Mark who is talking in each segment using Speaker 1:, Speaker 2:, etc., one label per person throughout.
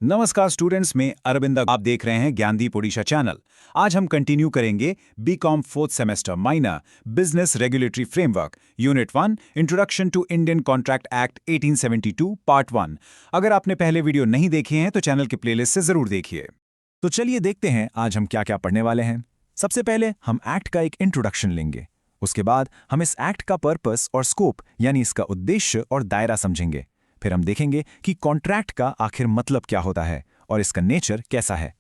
Speaker 1: नमस्कार स्टूडेंट्स, में अरविंद आप देख रहे हैं ज्ञानदीप ओडिशा चैनल। आज हम कंटिन्यू करेंगे BCom fourth semester minor business regulatory framework unit 1 introduction to Indian contract act 1872 part 1। अगर आपने पहले वीडियो नहीं देखे हैं तो चैनल के प्लेलिस्ट से जरूर देखिए। तो चलिए देखते हैं आज हम क्या क्या पढ़ने वाले हैं। सबसे पहले हम एक्ट का एक इंट्रोडक्शन लेंगे। उसके बाद हम इस एक्ट का पर्पस और स्कोप यानी इसका उद्देश्य और दायरा समझेंगे। फिर हम देखेंगे कि कॉन्ट्रैक्ट का आखिर मतलब क्या होता है और इसका नेचर कैसा है।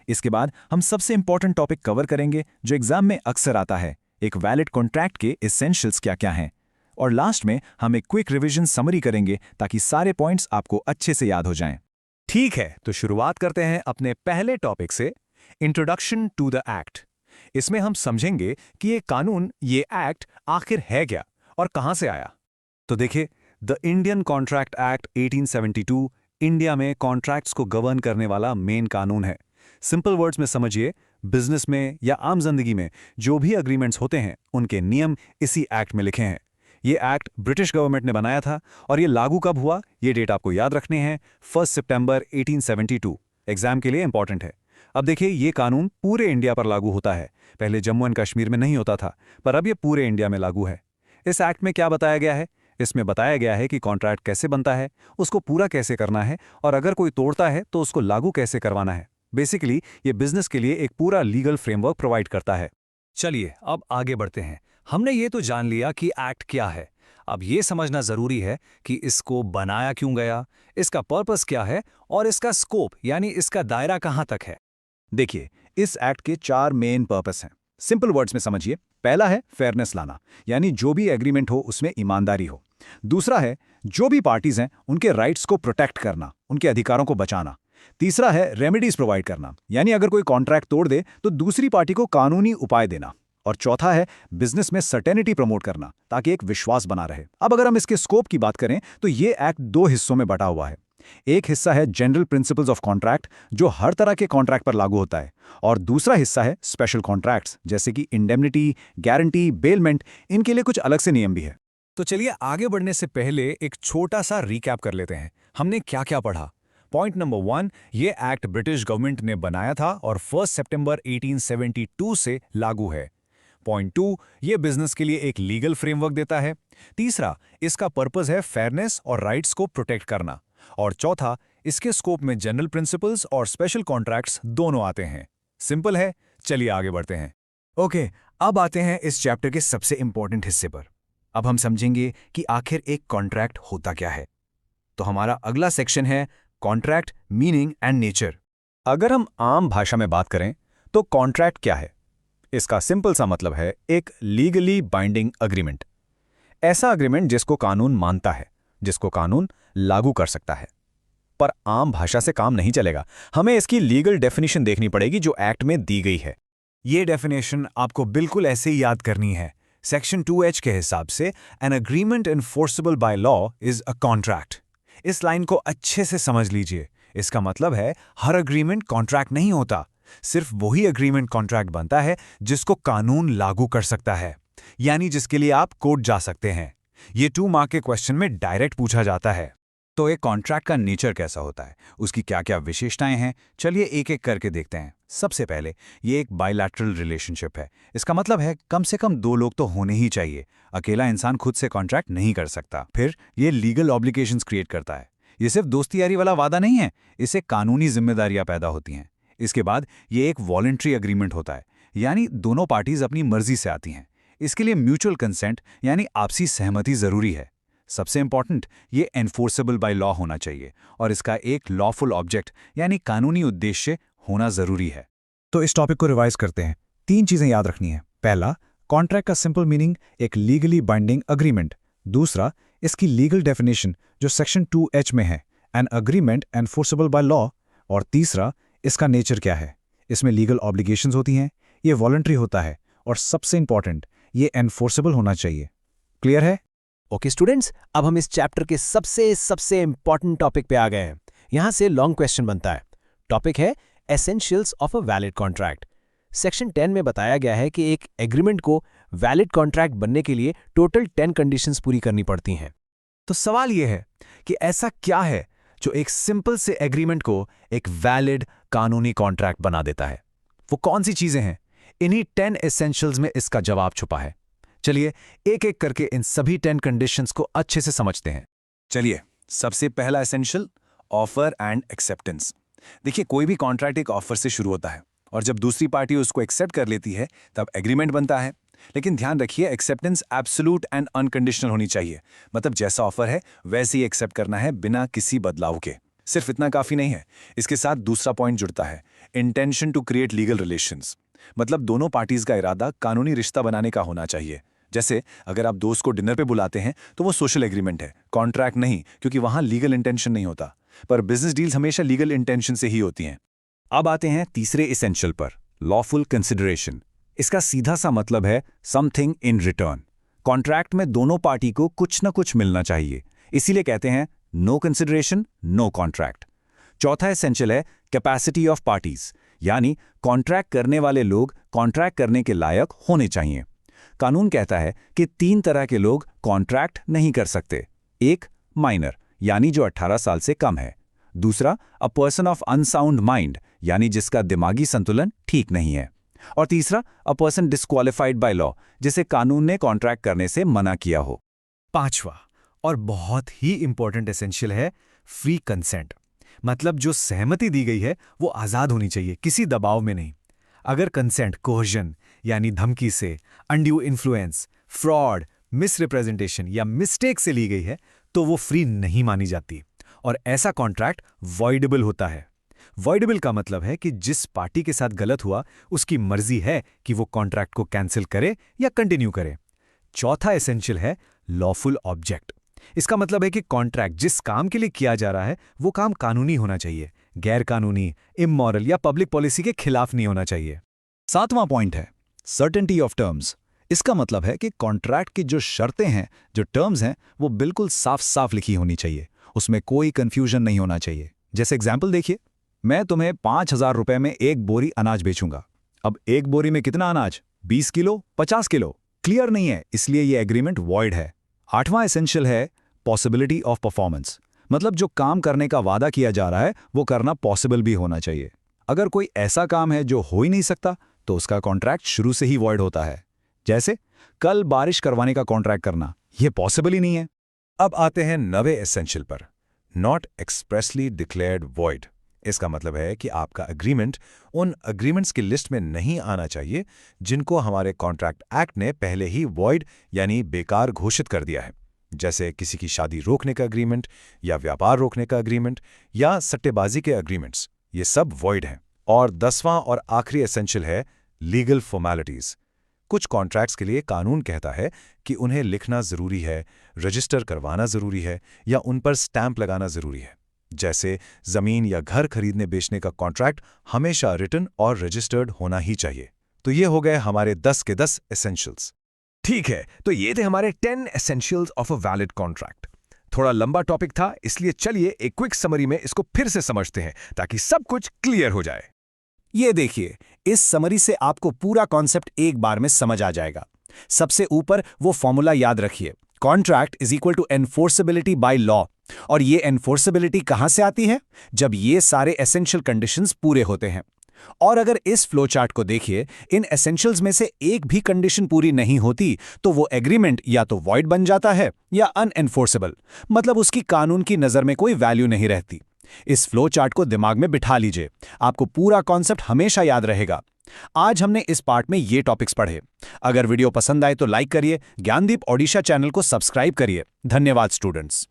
Speaker 1: इसके बाद हम सबसे इंपॉर्टेंट टॉपिक कवर करेंगे जो एग्जाम में अक्सर आता है, एक वैलिड कॉन्ट्रैक्ट के एसेंशियल्स क्या क्या हैं। और लास्ट में हम एक क्विक रिवीजन समरी करेंगे ताकि सारे पॉइंट्स आपको अच्छे से याद हो जाएं।
Speaker 2: ठीक है, तो शुरुआत करते हैं अपने पहले टॉपिक से, इंट्रोडक्शन टू द एक्ट। इसमें हम समझेंगे कि ये कानून, ये एक्ट आखिर है क्या और कहां से आया। तो देखिए, the Indian contract act 1872 India में कॉन्ट्रैक्ट्स को गवर्न करने वाला मेन कानून है। सिंपल वर्ड्स में समझिए, बिजनेस में या आम जिंदगी में जो भी अग्रीमेंट्स होते हैं उनके नियम इसी एक्ट में लिखे हैं। ये एक्ट ब्रिटिश गवर्नमेंट ने बनाया था और ये लागू कब हुआ, ये डेट आपको याद रखने हैं, 1 सितंबर 1872। एग्जाम के लिए इंपॉर्टेंट है। अब देखिए, ये कानून पूरे इंडिया पर लागू होता है। पहले जम्मू एंड कश्मीर में नहीं होता था, पर अब ये पूरे इंडिया में लागू है। इस एक्ट में क्या बताया गया है? इसमें बताया गया है कि कॉन्ट्रैक्ट कैसे बनता है, उसको पूरा कैसे करना है और अगर कोई तोड़ता है तो उसको लागू कैसे करवाना है। बेसिकली ये बिजनेस के लिए एक पूरा लीगल फ्रेमवर्क प्रोवाइड करता है। चलिए अब आगे बढ़ते हैं। हमने ये तो जान लिया कि एक्ट क्या है। अब ये समझना जरूरी है कि इसको बनाया क्यों गया, इसका पर्पस क्या है और इसका स्कोप यानी इसका दायरा कहां तक है।
Speaker 1: देखिए, इस एक्ट के 4 मेन पर्पस हैं। सिंपल वर्ड्स में समझिए, पहला है फेयरनेस लाना, यानी जो भी एग्रीमेंट हो उसमें ईमानदारी हो। दूसरा है जो भी पार्टीज हैं उनके राइट्स को प्रोटेक्ट करना, उनके अधिकारों को बचाना। तीसरा है रेमेडीज प्रोवाइड करना, यानी अगर कोई कॉन्ट्रैक्ट तोड़ दे तो दूसरी पार्टी को कानूनी उपाय देना। और चौथा है बिजनेस में सर्टेनिटी प्रमोट करना ताकि एक विश्वास बना रहे। अब अगर हम इसके स्कोप की बात करें तो ये एक्ट 2 हिस्सों में बटा हुआ है। एक हिस्सा है जनरल प्रिंसिपल्स ऑफ कॉन्ट्रैक्ट, जो हर तरह के कॉन्ट्रैक्ट पर लागू होता है, और दूसरा हिस्सा है स्पेशल कॉन्ट्रैक्ट्स, जैसे कि इंडेमनिटी, गारंटी, बेलमेंट, इनके लिए कुछ अलग से नियम भी है।
Speaker 2: तो चलिए आगे बढ़ने से पहले एक छोटा सा रिकैप कर लेते हैं, हमने क्या क्या पढ़ा। पॉइंट नंबर 1, ये एक्ट ब्रिटिश गवर्नमेंट ने बनाया था और 1 सितंबर 1872 से लागू है। पॉइंट 2, ये बिजनेस के लिए एक लीगल फ्रेमवर्क देता है। तीसरा, इसका पर्पस है फेयरनेस और राइट्स को प्रोटेक्ट करना। और चौथा, इसके स्कोप में जनरल प्रिंसिपल्स और स्पेशल कॉन्ट्रैक्ट्स दोनों आते हैं। सिंपल है, चलिए आगे बढ़ते हैं।
Speaker 1: ओके, अब आते हैं इस चैप्टर के सबसे इंपॉर्टेंट हिस्से पर। अब हम समझेंगे कि आखिर एक कॉन्ट्रैक्ट होता क्या है। तो हमारा अगला सेक्शन है कॉन्ट्रैक्ट मीनिंग एंड नेचर। अगर हम आम भाषा में बात करें तो कॉन्ट्रैक्ट क्या है? इसका सिंपल सा मतलब है एक लीगली बाइंडिंग अग्रीमेंट। ऐसा अग्रीमेंट जिसको कानून मानता है, जिसको कानून लागू कर सकता है। पर आम भाषा से काम नहीं चलेगा, हमें इसकी लीगल डेफिनेशन देखनी पड़ेगी जो एक्ट में दी गई है।
Speaker 2: ये डेफिनेशन आपको बिल्कुल ऐसे ही याद करनी है। सेक्शन 2H के हिसाब से an agreement enforceable by law is a contract. इस लाइन को अच्छे से समझ लीजिए। इसका मतलब है हर अग्रीमेंट कॉन्ट्रैक्ट नहीं होता, सिर्फ वही अग्रीमेंट कॉन्ट्रैक्ट बनता है जिसको कानून लागू कर सकता है, यानी जिसके लिए आप कोर्ट जा सकते हैं। ये 2 मार्क के क्वेश्चन में डायरेक्ट पूछा जाता है।
Speaker 1: तो एक कॉन्ट्रैक्ट का नेचर कैसा होता है, उसकी क्या क्या विशेषताएं हैं, चलिए एक एक करके देखते हैं। सबसे पहले, ये एक बायलैटरल रिलेशनशिप है। इसका मतलब है कम से कम 2 लोग तो होने ही चाहिए। अकेला इंसान खुद से कॉन्ट्रैक्ट नहीं कर सकता। फिर ये लीगल ऑब्लिगेशंस क्रिएट करता है। ये सिर्फ दोस्ती यारी वाला वादा नहीं है, इससे कानूनी जिम्मेदारियां पैदा होती हैं। इसके बाद ये एक वॉलंटरी अग्रीमेंट होता है, यानी दोनों पार्टीज अपनी मर्जी से आती हैं। इसके लिए म्यूचुअल कंसेंट यानी आपसी सहमति जरूरी है। सबसे इंपॉर्टेंट, ये एनफोर्सेबल बाय लॉ होना चाहिए और इसका एक लॉफुल ऑब्जेक्ट यानी कानूनी उद्देश्य होना जरूरी है।
Speaker 2: तो इस टॉपिक को रिवाइज करते हैं। 3 चीजें याद रखनी है। पहला, कॉन्ट्रैक्ट का सिंपल मीनिंग एक लीगली बाइंडिंग अग्रीमेंट। दूसरा, इसकी लीगल डेफिनेशन जो सेक्शन 2H में है, an agreement enforceable bye law. और तीसरा, इसका नेचर क्या है, इसमें लीगल ऑब्लिगेशंस होती हैं, ये वॉलंटरी होता है, और सबसे इंपॉर्टेंट, ये एनफोर्सेबल होना चाहिए। क्लियर है?
Speaker 3: ओके स्टूडेंट्स, अब हम इस चैप्टर के सबसे इंपॉर्टेंट टॉपिक पे आ गए हैं। यहां से लॉन्ग क्वेश्चन बनता है। टॉपिक है essentials of a valid contract. Section 10 में बताया गया है कि एक एग्रीमेंट को वैलिड कॉन्ट्रैक्ट बनने के लिए टोटल 10 कंडीशंस पूरी करनी पड़ती हैं।
Speaker 2: तो सवाल यह है कि ऐसा क्या है जो एक सिंपल से एग्रीमेंट को एक वैलिड कानूनी कॉन्ट्रैक्ट बना देता है। वो कौन सी चीजें हैं? इन्हीं 10 एसेंशियल्स में इसका जवाब छुपा है। चलिए एक एक करके इन सभी 10 कंडीशंस को अच्छे से समझते हैं।
Speaker 1: चलिए, सबसे पहला एसेंशियल, ऑफर एंड एक्सेप्टेंस। देखिए, कोई भी कॉन्ट्रैक्ट एक ऑफर से शुरू होता है और जब दूसरी पार्टी उसको एक्सेप्ट कर लेती है तब एग्रीमेंट बनता है। लेकिन ध्यान रखिए, एक्सेप्टेंस एब्सोल्यूट एंड अनकंडीशनल होनी चाहिए। मतलब जैसा ऑफर है वैसे ही एक्सेप्ट करना है, बिना किसी बदलाव के। सिर्फ इतना काफी नहीं है, इसके साथ दूसरा पॉइंट जुड़ता है, intention to create legal relations. मतलब दोनों पार्टीज का इरादा कानूनी रिश्ता बनाने का होना चाहिए। जैसे अगर आप दोस्त को डिनर पे बुलाते हैं तो वो सोशल एग्रीमेंट है, कॉन्ट्रैक्ट नहीं, क्योंकि वहां लीगल इंटेंशन नहीं होता। पर बिजनेस डील्स हमेशा लीगल इंटेंशन से ही होती हैं। अब आते हैं तीसरे एसेंशियल पर, लॉफुल कंसिडरेशन। इसका सीधा सा मतलब है समथिंग इन रिटर्न। कॉन्ट्रैक्ट में दोनों पार्टी को कुछ न कुछ मिलना चाहिए, इसीलिए कहते हैं नो कंसिडरेशन नो कॉन्ट्रैक्ट। चौथा एसेंशियल है कैपेसिटी ऑफ पार्टीज, यानी कॉन्ट्रैक्ट करने वाले लोग कॉन्ट्रैक्ट करने के लायक होने चाहिए। कानून कहता है कि 3 तरह के लोग कॉन्ट्रैक्ट नहीं कर सकते। एक, माइनर, यानी जो 18 साल से कम है। दूसरा, a person of unsound mind, यानी जिसका दिमागी संतुलन ठीक नहीं है। और तीसरा, a person disqualified by law, जिसे कानून ने कॉन्ट्रैक्ट करने से मना किया हो।
Speaker 2: पांचवा और बहुत ही इंपॉर्टेंट एसेंशियल है फ्री कंसेंट। मतलब जो सहमति दी गई है वो आजाद होनी चाहिए, किसी दबाव में नहीं। अगर कंसेंट कोहजन यानी धमकी से, अनड्यू इन्फ्लुएंस, फ्रॉड, मिसरिप्रेजेंटेशन या मिस्टेक से ली गई है तो वो फ्री नहीं मानी जाती और ऐसा कॉन्ट्रैक्ट वॉइडेबल होता है। वॉइडेबल का मतलब है कि जिस पार्टी के साथ गलत हुआ उसकी मर्जी है कि वो कॉन्ट्रैक्ट को कैंसिल करे या कंटिन्यू करे। चौथा एसेंशियल है लॉफुल ऑब्जेक्ट। इसका मतलब है कि कॉन्ट्रैक्ट जिस काम के लिए किया जा रहा है वो काम कानूनी होना चाहिए, गैर कानूनी, इमोरल या पब्लिक पॉलिसी के खिलाफ नहीं होना चाहिए।
Speaker 1: सातवां पॉइंट है सर्टेनिटी ऑफ टर्म्स। इसका मतलब है कि कॉन्ट्रैक्ट की जो शर्तें हैं, जो टर्म्स हैं, वो बिल्कुल साफ साफ लिखी होनी चाहिए, उसमें कोई कंफ्यूजन नहीं होना चाहिए। जैसे एग्जाम्पल देखिए, मैं तुम्हें 5,000 रुपए में एक बोरी अनाज बेचूंगा। अब एक बोरी में कितना अनाज? 20 किलो, 50 किलो? क्लियर नहीं है, इसलिए यह एग्रीमेंट वॉइड है। आठवां एसेंशियल है पॉसिबिलिटी ऑफ परफॉर्मेंस। मतलब जो काम करने का वादा किया जा रहा है वो करना पॉसिबल भी होना चाहिए। अगर कोई ऐसा काम है जो हो ही नहीं सकता तो उसका कॉन्ट्रैक्ट शुरू से ही वॉइड होता है। जैसे कल बारिश करवाने का कॉन्ट्रैक्ट करना, यह पॉसिबल ही नहीं है। अब आते हैं 9वें एसेंशियल पर, नॉट एक्सप्रेसली डिक्लेयर्ड वॉइड। इसका मतलब है कि आपका एग्रीमेंट उन एग्रीमेंट्स की लिस्ट में नहीं आना चाहिए जिनको हमारे कॉन्ट्रैक्ट एक्ट ने पहले ही वॉइड यानी बेकार घोषित कर दिया है। जैसे किसी की शादी रोकने का एग्रीमेंट या व्यापार रोकने का एग्रीमेंट या सट्टेबाजी के एग्रीमेंट्स, ये सब वॉइड हैं। और 10वां और आखिरी एसेंशियल है लीगल फॉर्मेलिटीज। कुछ कॉन्ट्रैक्ट्स के लिए कानून कहता है कि उन्हें लिखना जरूरी है, रजिस्टर करवाना जरूरी है या उन पर स्टैंप लगाना जरूरी है। जैसे जमीन या घर खरीदने बेचने का कॉन्ट्रैक्ट हमेशा रिटन और रजिस्टर्ड होना ही चाहिए। तो ये हो गए हमारे 10 के 10 एसेंशियल्स।
Speaker 2: ठीक है, तो ये थे हमारे 10 essentials of a valid contract. थोड़ा लंबा टॉपिक था, इसलिए चलिए एक क्विक समरी में इसको फिर से समझते हैं ताकि सब कुछ क्लियर हो जाए।
Speaker 3: ये देखिए, इस समरी से आपको पूरा कॉन्सेप्ट एक बार में समझ आ जाएगा। सबसे ऊपर वो फॉर्मूला याद रखिए, contract is equal to enforceability by law. और ये एनफोर्सेबिलिटी कहां से आती है? जब ये सारे एसेंशियल कंडीशंस पूरे होते हैं। और अगर इस फ्लो चार्ट को देखिए, इन एसेंशियल्स में से एक भी कंडीशन पूरी नहीं होती तो वो एग्रीमेंट या तो वॉइड बन जाता है या अनएनफोर्सेबल, मतलब उसकी कानून की नजर में कोई वैल्यू नहीं रहती। इस फ्लो चार्ट को दिमाग में बिठा लीजिए, आपको पूरा कॉन्सेप्ट हमेशा याद रहेगा। आज हमने इस पार्ट में ये टॉपिक्स पढ़े। अगर वीडियो पसंद आए तो लाइक करिए, ज्ञानदीप ओडिशा चैनल को सब्सक्राइब करिए। धन्यवाद स्टूडेंट्स।